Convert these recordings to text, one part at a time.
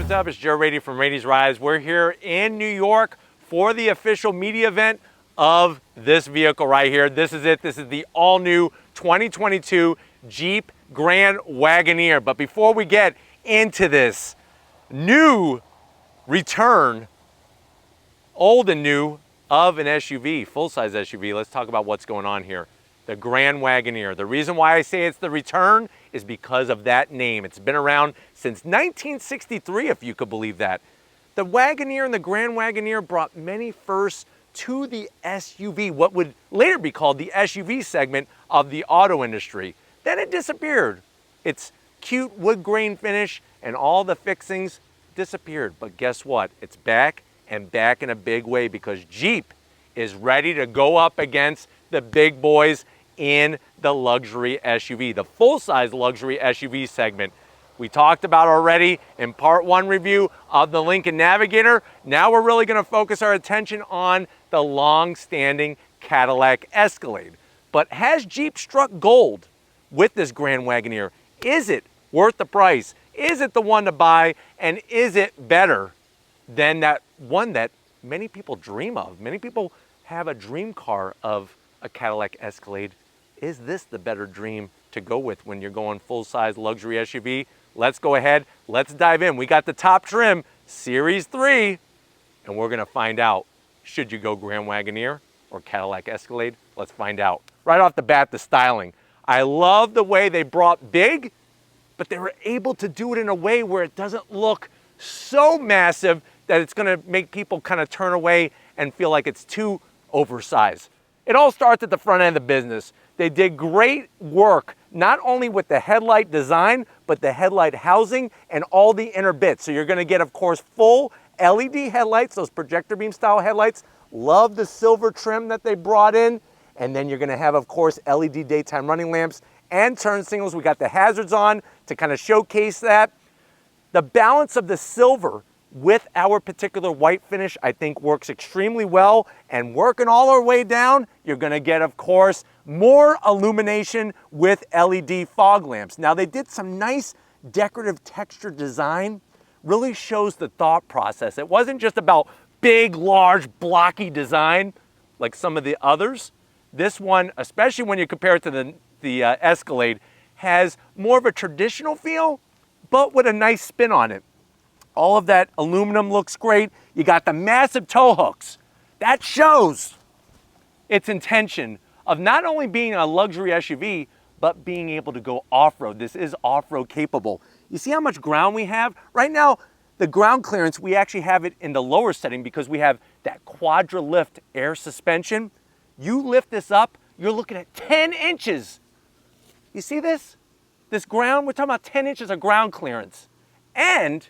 what's up? It's Raiti from Raiti's Rides. We're here in New York for the official media event of this vehicle right here. This is it. This is the all-new 2022 Jeep Grand Wagoneer. But before we get into this new return, old and new, of an SUV, full-size SUV, let's talk about what's going on here. The Grand Wagoneer. The reason why I say it's the return is because of that name. It's been around since 1963, if you could believe that. The Wagoneer and the Grand Wagoneer brought many firsts to the SUV, what would later be called the SUV segment of the auto industry. Then it disappeared. Its cute wood grain finish and all the fixings disappeared. But guess what? It's back, and back in a big way, because Jeep is ready to go up against the big boys in the luxury SUV, the full-size luxury SUV segment. We talked about already in part one review of the Lincoln Navigator. Now we're really going to focus our attention on the long-standing Cadillac Escalade. But has Jeep struck gold with this Grand Wagoneer? Is it worth the price? Is it the one to buy? And is it better than that one that many people dream of? Many people have a dream car of a Cadillac Escalade. Is this the better dream to go with when you're going full-size luxury SUV? Let's go ahead, let's dive in. We got the top trim, Series 3, and we're gonna find out, should you go Grand Wagoneer or Cadillac Escalade? Let's find out. Right off the bat, the styling. I love the way they brought big, but they were able to do it in a way where it doesn't look so massive that it's gonna make people kind of turn away and feel like it's too oversized. It all starts at the front end of the business. They did great work, not only with the headlight design, but the headlight housing and all the inner bits. So you're gonna get, of course, full LED headlights, those projector beam style headlights. Love the silver trim that they brought in. And then you're gonna have, of course, LED daytime running lamps and turn signals. We got the hazards on to kind of showcase that. The balance of the silver with our particular white finish, I think, works extremely well. And working all our way down, you're gonna get, of course, more illumination with LED fog lamps. Now, they did some nice decorative texture design, really shows the thought process. It wasn't just about big, large, blocky design like some of the others. This one, especially when you compare it to the Escalade, has more of a traditional feel, but with a nice spin on it. All of that aluminum looks great. You got the massive tow hooks. That shows its intention of not only being a luxury SUV, but being able to go off-road. This is off-road capable. You see how much ground we have? Right now, the ground clearance, we actually have it in the lower setting because we have that quadra-lift air suspension. You lift this up, you're looking at 10 inches. You see this? This ground, we're talking about 10 inches of ground clearance. And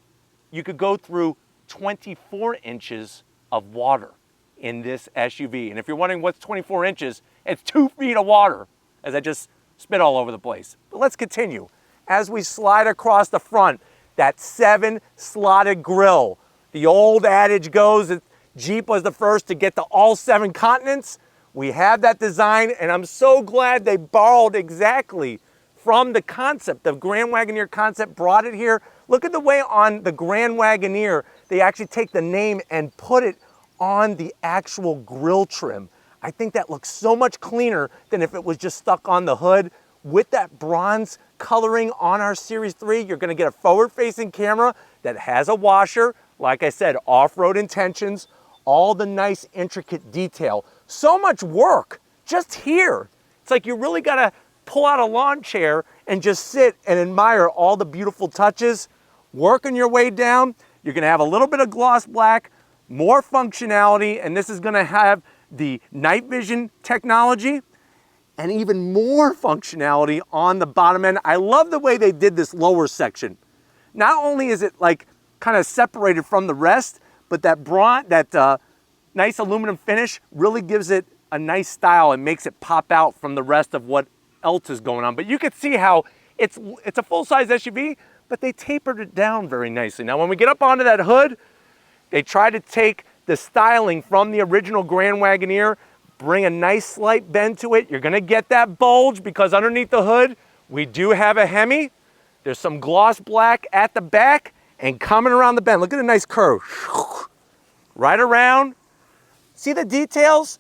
you could go through 24 inches of water in this SUV. And if you're wondering what's 24 inches, it's 2 feet of water, as I just spit all over the place. But let's continue. As we slide across the front, that 7-slotted grille. The old adage goes that Jeep was the first to get to all 7 continents. We have that design, and I'm so glad they borrowed exactly from the concept, the Grand Wagoneer concept, brought it here. Look at the way on the Grand Wagoneer, they actually take the name and put it on the actual grille trim. I think that looks so much cleaner than if it was just stuck on the hood. With that bronze coloring on our Series 3, you're gonna get a forward-facing camera that has a washer. Like I said, off-road intentions, all the nice intricate detail. So much work just here. It's like you really gotta pull out a lawn chair and just sit and admire all the beautiful touches. Working your way down, you're gonna have a little bit of gloss black, more functionality, and this is gonna have the night vision technology and even more functionality on the bottom end. I love the way they did this lower section. Not only is it like kind of separated from the rest, but that nice aluminum finish really gives it a nice style and makes it pop out from the rest of what else is going on. But you can see how it's a full-size SUV, but they tapered it down very nicely. Now, when we get up onto that hood, they try to take the styling from the original Grand Wagoneer, bring a nice slight bend to it. You're gonna get that bulge because underneath the hood, we do have a Hemi. There's some gloss black at the back, and coming around the bend. Look at a nice curve. Right around. See the details?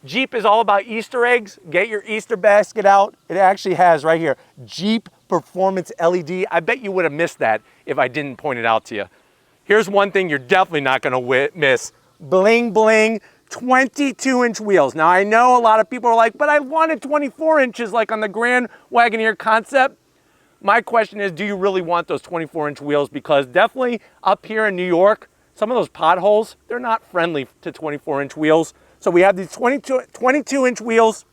Jeep is all about Easter eggs. Get your Easter basket out. It actually has right here, Jeep Performance LED. I bet you would have missed that if I didn't point it out to you. Here's one thing you're definitely not gonna miss. Bling bling, 22-inch wheels. Now I know a lot of people are like, but I wanted 24 inches like on the Grand Wagoneer concept. My question is, do you really want those 24-inch wheels? Because definitely up here in New York, some of those potholes, they're not friendly to 24-inch wheels. So we have these 22-inch wheels.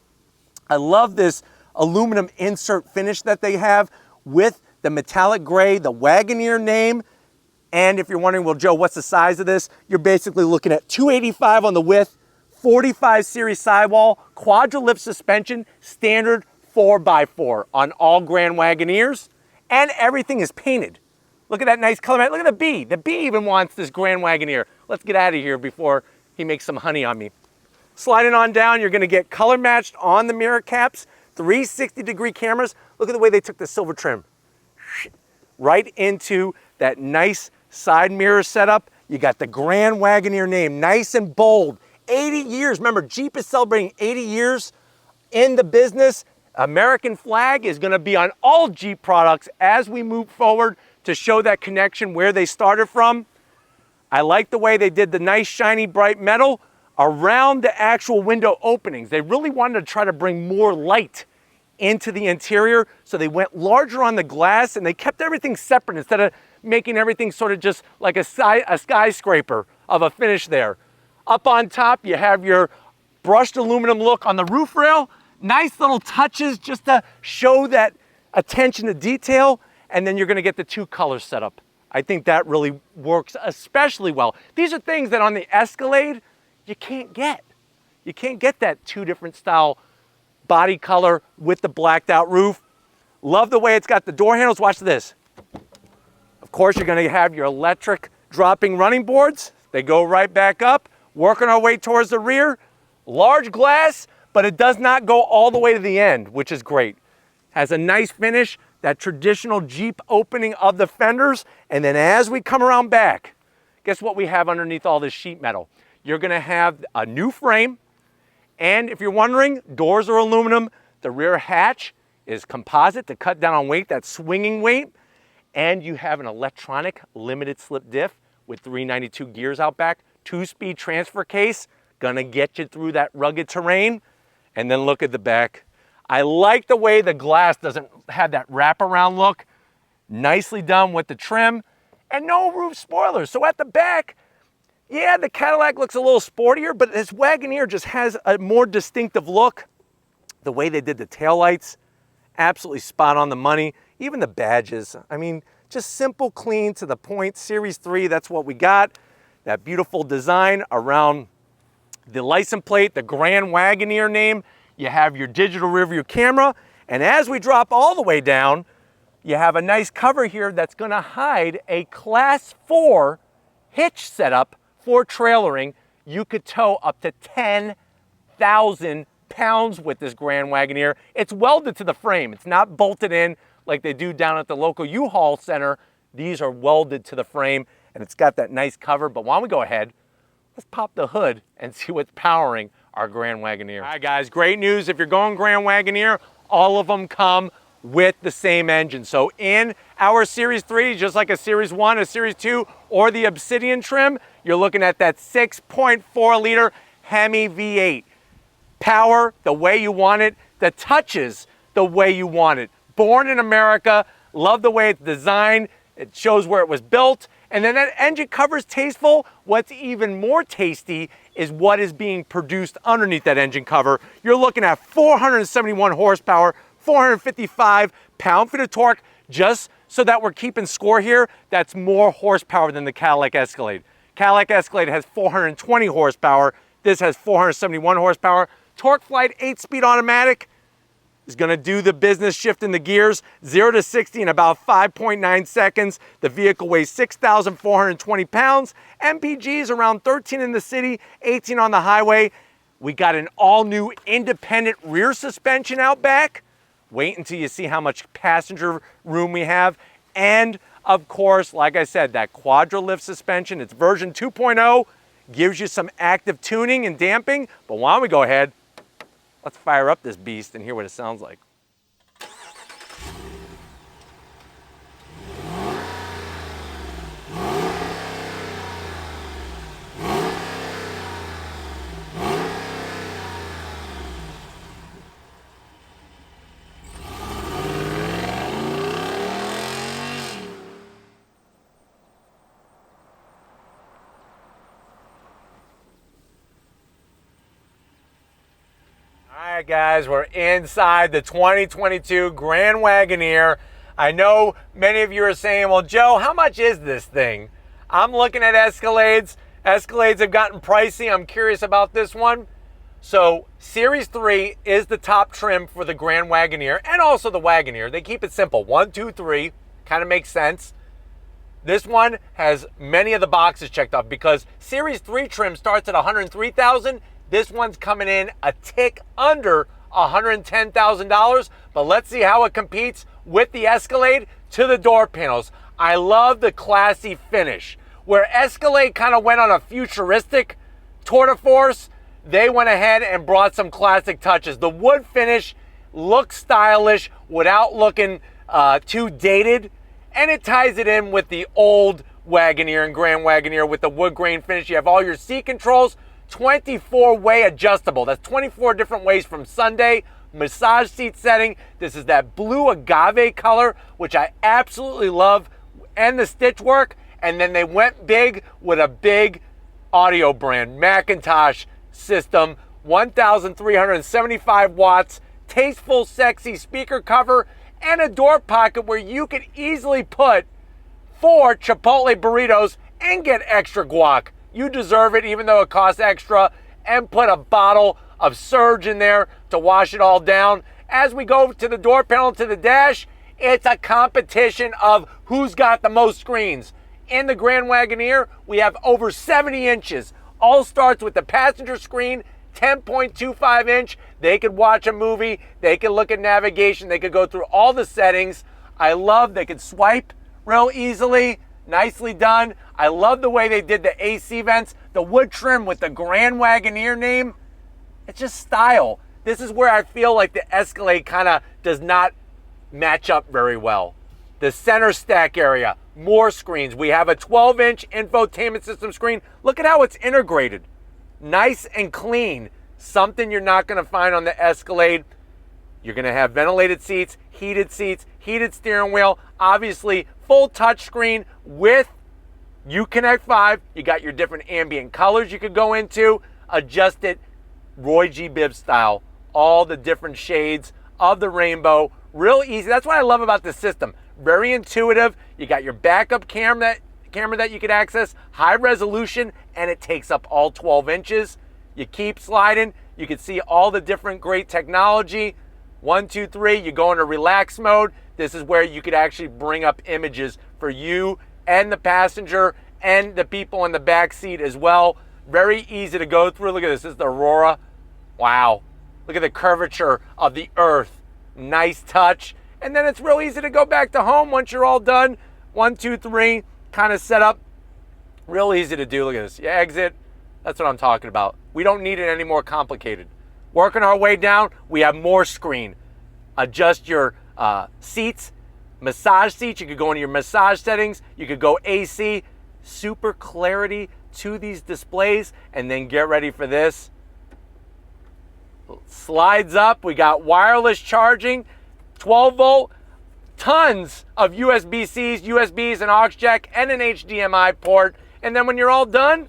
I love this aluminum insert finish that they have with the metallic gray, the Wagoneer name. And if you're wondering, well, Joe, what's the size of this? You're basically looking at 285 on the width, 45 series sidewall, quadra-lift suspension, standard 4x4 on all Grand Wagoneers. And everything is painted. Look at that nice color. Look at the bee. The bee even wants this Grand Wagoneer. Let's get out of here before he makes some honey on me. Sliding on down, you're gonna get color matched on the mirror caps, 360-degree cameras. Look at the way they took the silver trim. Right into that nice side mirror setup. You got the Grand Wagoneer name, nice and bold. 80 years, remember Jeep is celebrating 80 years in the business. American flag is gonna be on all Jeep products as we move forward to show that connection where they started from. I like the way they did the nice shiny bright metal around the actual window openings. They really wanted to try to bring more light into the interior, so they went larger on the glass and they kept everything separate instead of making everything sort of just like a skyscraper of a finish there. Up on top, you have your brushed aluminum look on the roof rail. Nice little touches just to show that attention to detail. And then you're gonna get the two colors set up. I think that really works especially well. These are things that on the Escalade, you can't get. You can't get that two different style body color with the blacked out roof. Love the way it's got the door handles. Watch this. Of course, you're gonna have your electric dropping running boards. They go right back up, working our way towards the rear. Large glass, but it does not go all the way to the end, which is great. Has a nice finish, that traditional Jeep opening of the fenders. And then as we come around back, guess what we have underneath all this sheet metal? You're gonna have a new frame. And if you're wondering, doors are aluminum. The rear hatch is composite to cut down on weight, that swinging weight. And you have an electronic limited slip diff with 392 gears out back, 2-speed transfer case, gonna get you through that rugged terrain. And then look at the back. I like the way the glass doesn't have that wraparound look. Nicely done with the trim and no roof spoilers. So at the back, yeah, the Cadillac looks a little sportier, but this Wagoneer just has a more distinctive look. The way they did the taillights, absolutely spot on the money. Even the badges, I mean, just simple, clean, to the point. Series 3, that's what we got. That beautiful design around the license plate, the Grand Wagoneer name. You have your digital rear view camera. And as we drop all the way down, you have a nice cover here that's gonna hide a Class 4 hitch setup for trailering. You could tow up to 10,000 pounds with this Grand Wagoneer. It's welded to the frame. It's not bolted in like they do down at the local U-Haul center. These are welded to the frame and it's got that nice cover. But why don't we go ahead, let's pop the hood and see what's powering our Grand Wagoneer. All right, guys, great news. If you're going Grand Wagoneer, all of them come with the same engine. So in our Series 3, just like a Series 1, a Series 2, or the Obsidian trim, you're looking at that 6.4 liter Hemi V8. Power the way you want it, the touches the way you want it. Born in America, love the way it's designed. It shows where it was built. And then that engine cover's tasteful. What's even more tasty is what is being produced underneath that engine cover. You're looking at 471 horsepower, 455 pound-feet of torque. Just so that we're keeping score here, that's more horsepower than the Cadillac Escalade. Cadillac Escalade has 420 horsepower. This has 471 horsepower. Torque Flight 8-speed automatic is gonna do the business, shifting the gears. 0 to 60 in about 5.9 seconds. The vehicle weighs 6,420 pounds. MPG is around 13 in the city, 18 on the highway. We got an all-new independent rear suspension out back. Wait until you see how much passenger room we have. And of course, like I said, that Quadra-Lift suspension. It's version 2.0, gives you some active tuning and damping. But why don't we go ahead, let's fire up this beast and hear what it sounds like. All right, guys, we're inside the 2022 Grand Wagoneer. I know many of you are saying, well, Joe, how much is this thing? I'm looking at Escalades. Escalades have gotten pricey. I'm curious about this one. So Series 3 is the top trim for the Grand Wagoneer and also the Wagoneer. They keep it simple. 1, 2, 3. Kind of makes sense. This one has many of the boxes checked off because Series 3 trim starts at $103,000. This one's coming in a tick under $110,000, but let's see how it competes with the Escalade to the door panels. I love the classy finish. Where Escalade kind of went on a futuristic tour de force, they went ahead and brought some classic touches. The wood finish looks stylish without looking too dated, and it ties it in with the old Wagoneer and Grand Wagoneer with the wood grain finish. You have all your seat controls, 24-way adjustable. That's 24 different ways from Sunday. Massage seat setting. This is that blue agave color, which I absolutely love, and the stitch work. And then they went big with a big audio brand, Macintosh system, 1,375 watts, tasteful, sexy speaker cover, and a door pocket where you could easily put 4 Chipotle burritos and get extra guac. You deserve it, even though it costs extra. And put a bottle of Surge in there to wash it all down. As we go to the door panel to the dash, it's a competition of who's got the most screens. In the Grand Wagoneer, we have over 70 inches. All starts with the passenger screen, 10.25 inch. They could watch a movie. They could look at navigation. They could go through all the settings. I love they could swipe real easily. Nicely done. I love the way they did the AC vents. The wood trim with the Grand Wagoneer name. It's just style. This is where I feel like the Escalade kind of does not match up very well. The center stack area, more screens. We have a 12-inch infotainment system screen. Look at how it's integrated. Nice and clean. Something you're not going to find on the Escalade. You're going to have ventilated seats, heated steering wheel, obviously full touchscreen with Uconnect 5. You got your different ambient colors you could go into, adjust it Roy G. Biv style. All the different shades of the rainbow. Real easy. That's what I love about this system. Very intuitive. You got your backup camera that you could access, high resolution, and it takes up all 12 inches. You keep sliding. You can see all the different great technology. 1, 2, 3, you go into relax mode. This is where you could actually bring up images for you and the passenger and the people in the back seat as well. Very easy to go through. Look at this. This is the Aurora. Wow. Look at the curvature of the earth. Nice touch. And then it's real easy to go back to home once you're all done. 1, 2, 3, kind of set up. Real easy to do. Look at this. You exit. That's what I'm talking about. We don't need it any more complicated. Working our way down, we have more screen. Adjust your seats, massage seats. You could go into your massage settings. You could go AC. Super clarity to these displays. And then get ready for this. Slides up. We got wireless charging, 12 volt, tons of USB-Cs, USBs, an aux jack, and an HDMI port. And then when you're all done,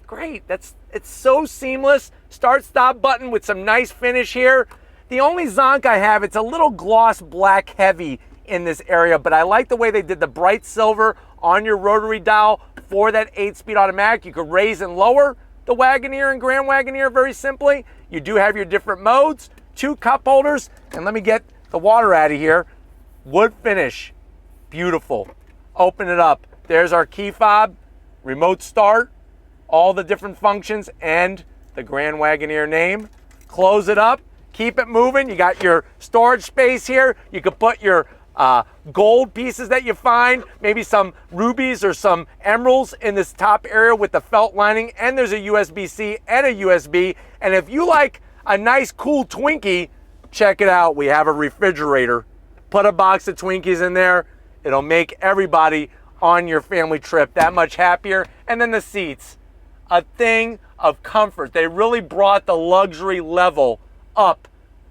great. It's so seamless. Start stop button with some nice finish here. The only zonk I have, it's a little gloss black heavy in this area, but I like the way they did the bright silver on your rotary dial for that 8-speed automatic. You could raise and lower the Wagoneer and Grand Wagoneer very simply. You do have your different modes, 2 cup holders, and let me get the water out of here. Wood finish, beautiful. Open it up. There's our key fob, remote start, all the different functions, and the Grand Wagoneer name. Close it up, keep it moving. You got your storage space here. You could put your gold pieces that you find, maybe some rubies or some emeralds in this top area with the felt lining, and there's a USB-C and a USB. And if you like a nice cool Twinkie, check it out. We have a refrigerator. Put a box of Twinkies in there. It'll make everybody on your family trip that much happier. And then the seats, a thing of comfort. They really brought the luxury level up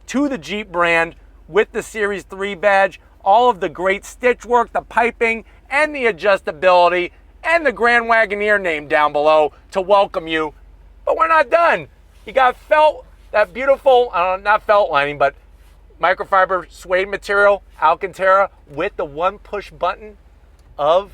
to the Jeep brand with the Series 3 badge. All of the great stitch work, the piping, and the adjustability, and the Grand Wagoneer name down below to welcome you. But we're not done. You got felt, that beautiful, not felt lining, but microfiber suede material, Alcantara, with the one push button of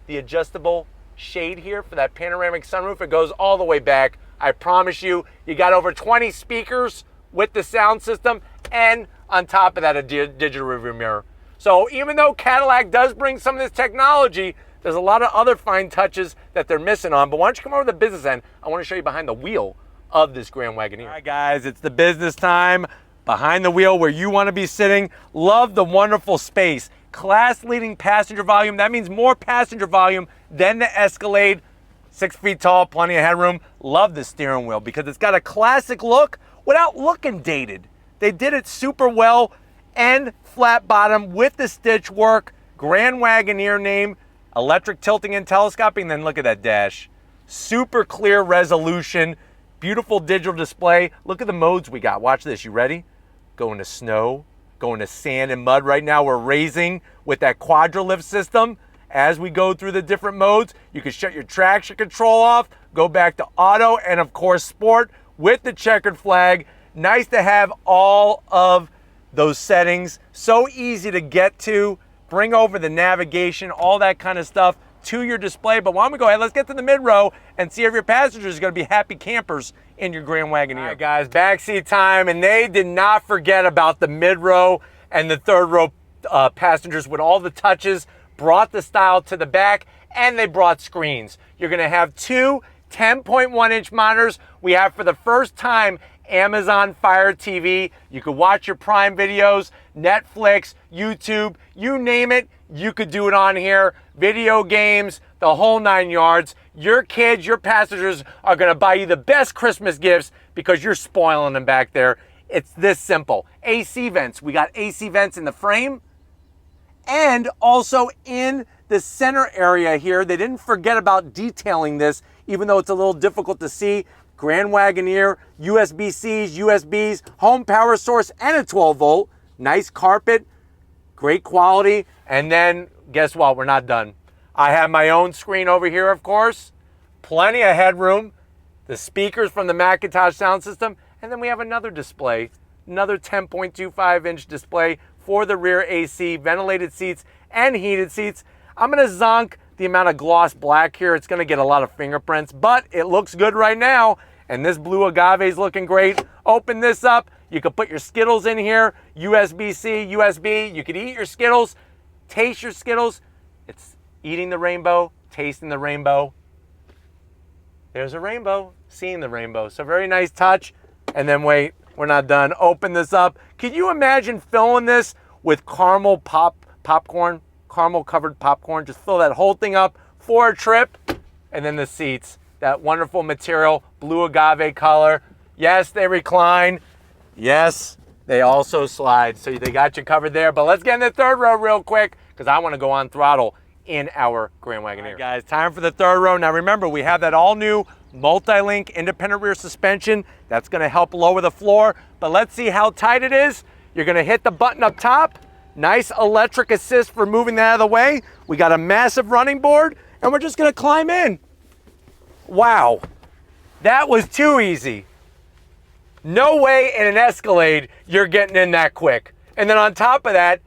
the adjustable shade here for that panoramic sunroof. It goes all the way back. I promise you, you got over 20 speakers with the sound system, and on top of that, a digital rearview mirror. So even though Cadillac does bring some of this technology, there's a lot of other fine touches that they're missing on. But why don't you come over to the business end? I want to show you behind the wheel of this Grand Wagoneer. All right, guys, it's the business time. Behind the wheel where you want to be sitting. Love the wonderful space. Class-leading passenger volume. That means more passenger volume than the Escalade. 6 feet tall, plenty of headroom. Love the steering wheel because it's got a classic look without looking dated. They did it super well, and flat bottom with the stitch work, Grand Wagoneer name, electric tilting and telescoping. Then look at that dash. Super clear resolution, beautiful digital display. Look at the modes we got. Watch this. You ready? Going to snow, going to sand and mud. Right now we're raising with that quadra-lift system. As we go through the different modes, you can shut your traction control off, go back to auto, and of course sport with the checkered flag. Nice to have all of those settings. So easy to get to. Bring over the navigation, all that kind of stuff to your display. But why don't we go ahead, let's get to the mid-row and see if your passengers are going to be happy campers in your Grand Wagoneer. All right, guys, backseat time, and they did not forget about the mid-row and the third-row passengers with all the touches. Brought the style to the back, and they brought screens. You're going to have two 10.1-inch monitors. We have, for the first time, Amazon Fire TV. You could watch your Prime videos, Netflix, YouTube, you name it, you could do it on here. Video games, the whole 9 yards. Your kids, your passengers are going to buy you the best Christmas gifts because you're spoiling them back there. It's this simple. AC vents. We got AC vents in the frame and also in the center area here. They didn't forget about detailing this, even though it's a little difficult to see. Grand Wagoneer, USB-Cs, USBs, home power source, and a 12-volt. Nice carpet, great quality. And then, guess what? We're not done. I have my own screen over here, of course. Plenty of headroom. The speakers from the Macintosh sound system. And then we have another display, another 10.25-inch display for the rear AC, ventilated seats, and heated seats. I'm going to zonk the amount of gloss black here. It's going to get a lot of fingerprints, but it looks good right now. And this blue agave is looking great. Open this up. You could put your Skittles in here. USB-C, USB. You could eat your Skittles, taste your Skittles. It's eating the rainbow, tasting the rainbow. There's a rainbow, seeing the rainbow. So very nice touch. And then wait, we're not done. Open this up. Could you imagine filling this with caramel popcorn? Caramel covered popcorn. Just fill that whole thing up for a trip. And then the seats, that wonderful material, blue agave color. Yes, they recline. Yes, they also slide. So they got you covered there. But let's get in the third row real quick because I want to go on throttle in our Grand Wagoneer. All right, guys, time for the third row. Now remember, we have that all new multi-link independent rear suspension. That's going to help lower the floor. But let's see how tight it is. You're going to hit the button up top. Nice electric assist for moving that out of the way. We got a massive running board, and we're just going to climb in. Wow, that was too easy. No way in an Escalade you're getting in that quick. And then on top of that,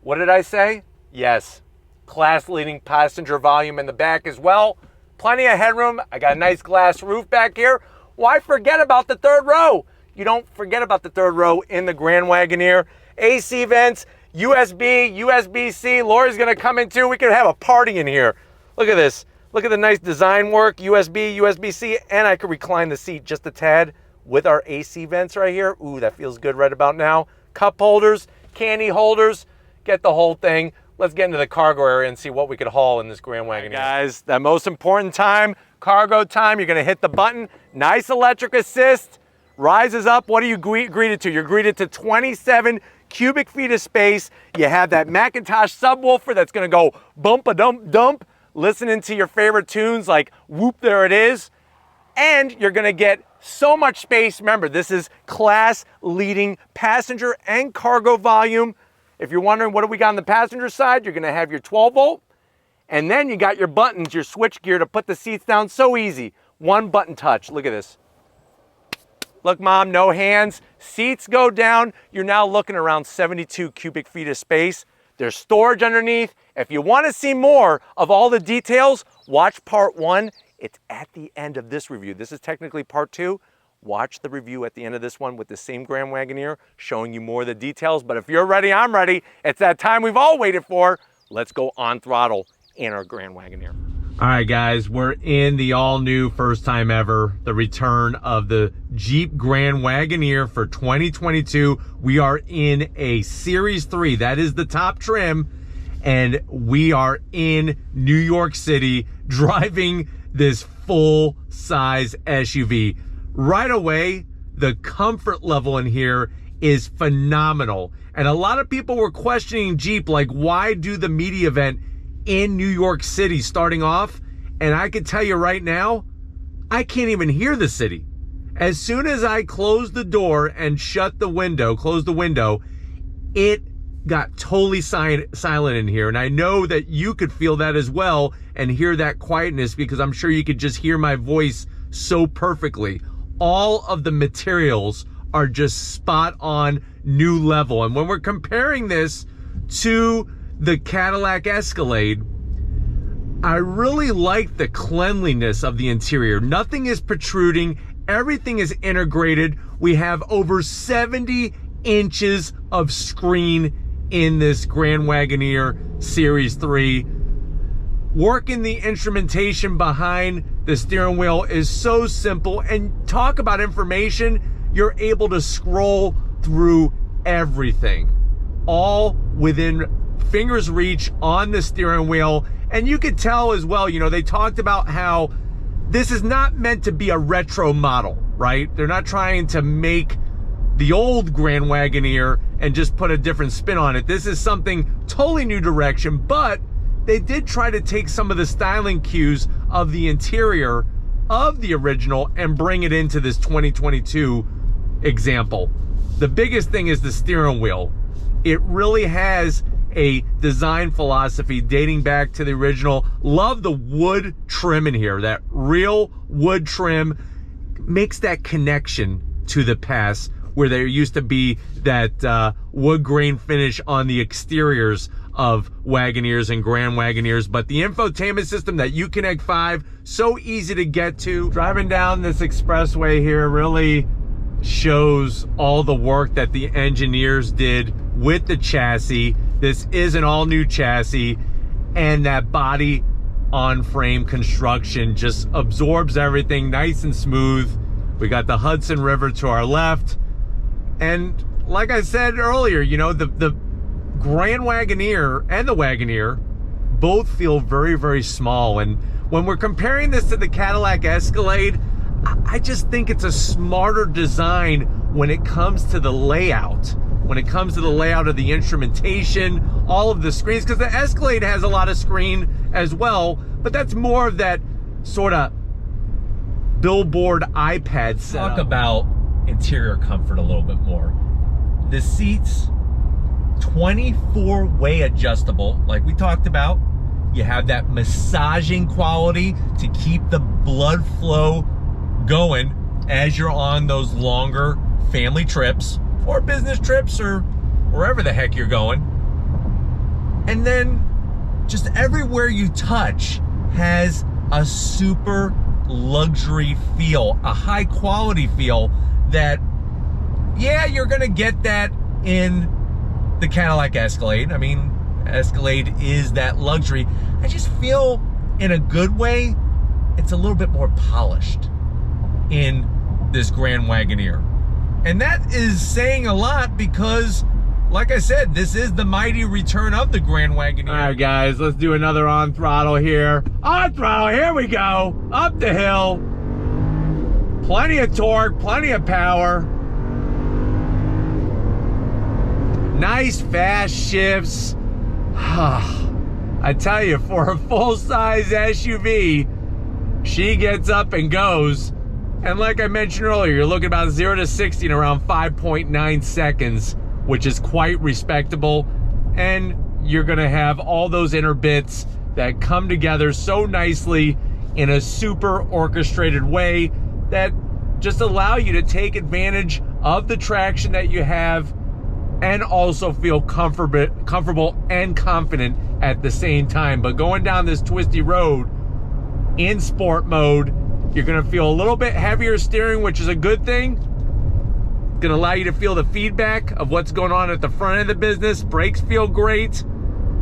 what did I say? Yes, class-leading passenger volume in the back as well. Plenty of headroom. I got a nice glass roof back here. Why forget about the third row? You don't forget about the third row in the Grand Wagoneer. AC vents, USB, USB-C. Lori's going to come in too. We could have a party in here. Look at this. Look at the nice design work. USB, USB-C, and I could recline the seat just a tad with our AC vents right here. Ooh, that feels good right about now. Cup holders, candy holders. get the whole thing. Let's get into the cargo area and see what we could haul in this Grand Wagoneer. Right, guys, that most important time, cargo time, you're gonna hit the button. Nice electric assist, rises up. What are you greeted to? You're greeted to 27 cubic feet of space. You have that Macintosh subwoofer that's gonna go bump-a-dump-dump, listening to your favorite tunes like Whoop, There It Is. And you're gonna get so much space. Remember, this is class leading passenger and cargo volume. If you're wondering what do we got on the passenger side, you're gonna have your 12 volt, and then you got your buttons, your switch gear to put the seats down. So easy, one button touch. Look at this. Look, Mom, no hands. Seats go down. You're now looking around 72 cubic feet of space. There's storage underneath. If you wanna see more of all the details, watch part 1. It's at the end of this review. This is technically part 2. Watch the review at the end of this one with the same Grand Wagoneer, showing you more of the details. But if you're ready, I'm ready. It's that time we've all waited for. Let's go on throttle in our Grand Wagoneer. All right, guys, we're in the all-new, first time ever, the return of the Jeep Grand Wagoneer for 2022. We are in a Series 3. That is the top trim. And we are in New York City driving this full-size SUV. Right away, the comfort level in here is phenomenal. And a lot of people were questioning Jeep, like, why do the media event in New York City starting off? And I can tell you right now, I can't even hear the city. As soon as I closed the door and closed the window, it got totally silent in here. And I know that you could feel that as well and hear that quietness, because I'm sure you could just hear my voice so perfectly. All of the materials are just spot on, new level. And when we're comparing this to the Cadillac Escalade, I really like the cleanliness of the interior. Nothing is protruding. Everything is integrated. We have over 70 inches of screen in this Grand Wagoneer Series 3. Working the instrumentation behind the steering wheel is so simple. And talk about information, you're able to scroll through everything, all within fingers reach on the steering wheel. And you could tell as well, you know, they talked about how this is not meant to be a retro model, right? They're not trying to make the old Grand Wagoneer and just put a different spin on it. This is something totally new direction, but they did try to take some of the styling cues of the interior of the original and bring it into this 2022 example. The biggest thing is the steering wheel. It really has a design philosophy dating back to the original. Love the wood trim in here. That real wood trim makes that connection to the past, where there used to be that wood grain finish on the exteriors of Wagoneers and Grand Wagoneers. But the infotainment system, that Uconnect 5, so easy to get to. Driving down this expressway here really shows all the work that the engineers did with the chassis. This is an all-new chassis, and that body on frame construction just absorbs everything nice and smooth. We got the Hudson River to our left. And like I said earlier, you know, the Grand Wagoneer and the Wagoneer both feel very, very small. And when we're comparing this to the Cadillac Escalade, I just think it's a smarter design when it comes to the layout. When it comes to the layout of the instrumentation, all of the screens, because the Escalade has a lot of screen as well, but that's more of that sort of billboard iPad setup. Talk about interior comfort a little bit more. The seats, 24-way adjustable, like we talked about. You have that massaging quality to keep the blood flow going as you're on those longer family trips or business trips or wherever the heck you're going. And then just everywhere you touch has a super luxury feel, a high quality feel that, yeah, you're gonna get that in the Cadillac Escalade. I mean, Escalade is that luxury. I just feel, in a good way, it's a little bit more polished in this Grand Wagoneer. And that is saying a lot, because like I said, this is the mighty return of the Grand Wagoneer. All right, guys, let's do another on throttle here. On throttle, here we go. Up the hill. Plenty of torque, plenty of power. Nice fast shifts. I tell you, for a full-size SUV, she gets up and goes. And like I mentioned earlier, you're looking about 0 to 60 in around 5.9 seconds, which is quite respectable. And you're gonna have all those inner bits that come together so nicely in a super orchestrated way that just allow you to take advantage of the traction that you have and also feel comfortable and confident at the same time. But going down this twisty road in sport mode, you're gonna feel a little bit heavier steering, which is a good thing. It's gonna allow you to feel the feedback of what's going on at the front of the business. Brakes feel great.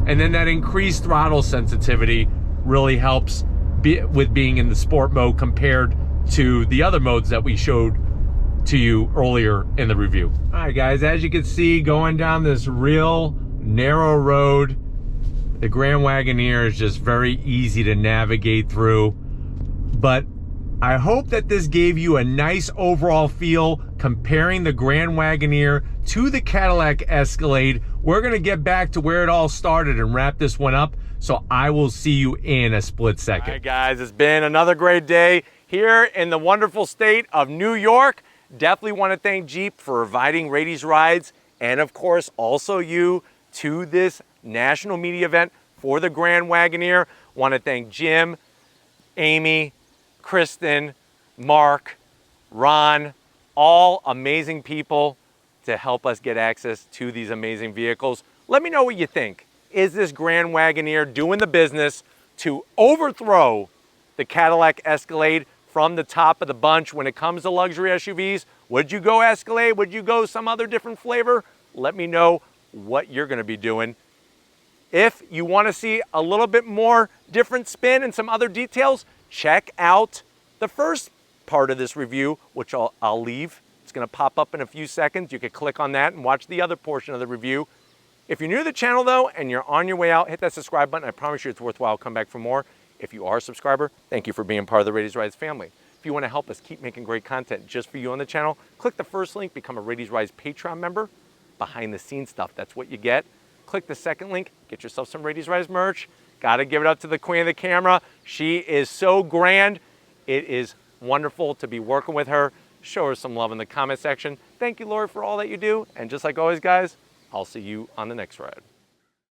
And then that increased throttle sensitivity really helps with being in the sport mode compared to the other modes that we showed to you earlier in the review. All right, guys, as you can see, going down this real narrow road, the Grand Wagoneer is just very easy to navigate through. But I hope that this gave you a nice overall feel comparing the Grand Wagoneer to the Cadillac Escalade. We're gonna get back to where it all started and wrap this one up, so I will see you in a split second. All right, guys, it's been another great day here in the wonderful state of New York. Definitely want to thank Jeep for inviting Raiti's Rides, and of course also you, to this national media event for the Grand Wagoneer. Want to thank Jim, Amy, Kristen, Mark, Ron, all amazing people to help us get access to these amazing vehicles. Let me know what you think. Is this Grand Wagoneer doing the business to overthrow the Cadillac Escalade from the top of the bunch when it comes to luxury SUVs? Would you go Escalade? Would you go some other different flavor? Let me know what you're gonna be doing. If you wanna see a little bit more different spin and some other details, check out the first part of this review, which I'll leave. It's gonna pop up in a few seconds. You can click on that and watch the other portion of the review. If you're new to the channel though, and you're on your way out, hit that subscribe button. I promise you it's worthwhile. Come back for more. If you are a subscriber, thank you for being part of the Raiti's Rides family. If you want to help us keep making great content just for you on the channel, click the first link, become a Raiti's Rides Patreon member. Behind the scenes stuff, that's what you get. Click the second link, get yourself some Raiti's Rides merch. Gotta give it up to the queen of the camera. She is so grand. It is wonderful to be working with her. Show her some love in the comment section. Thank you, Lori, for all that you do. And just like always, guys, I'll see you on the next ride.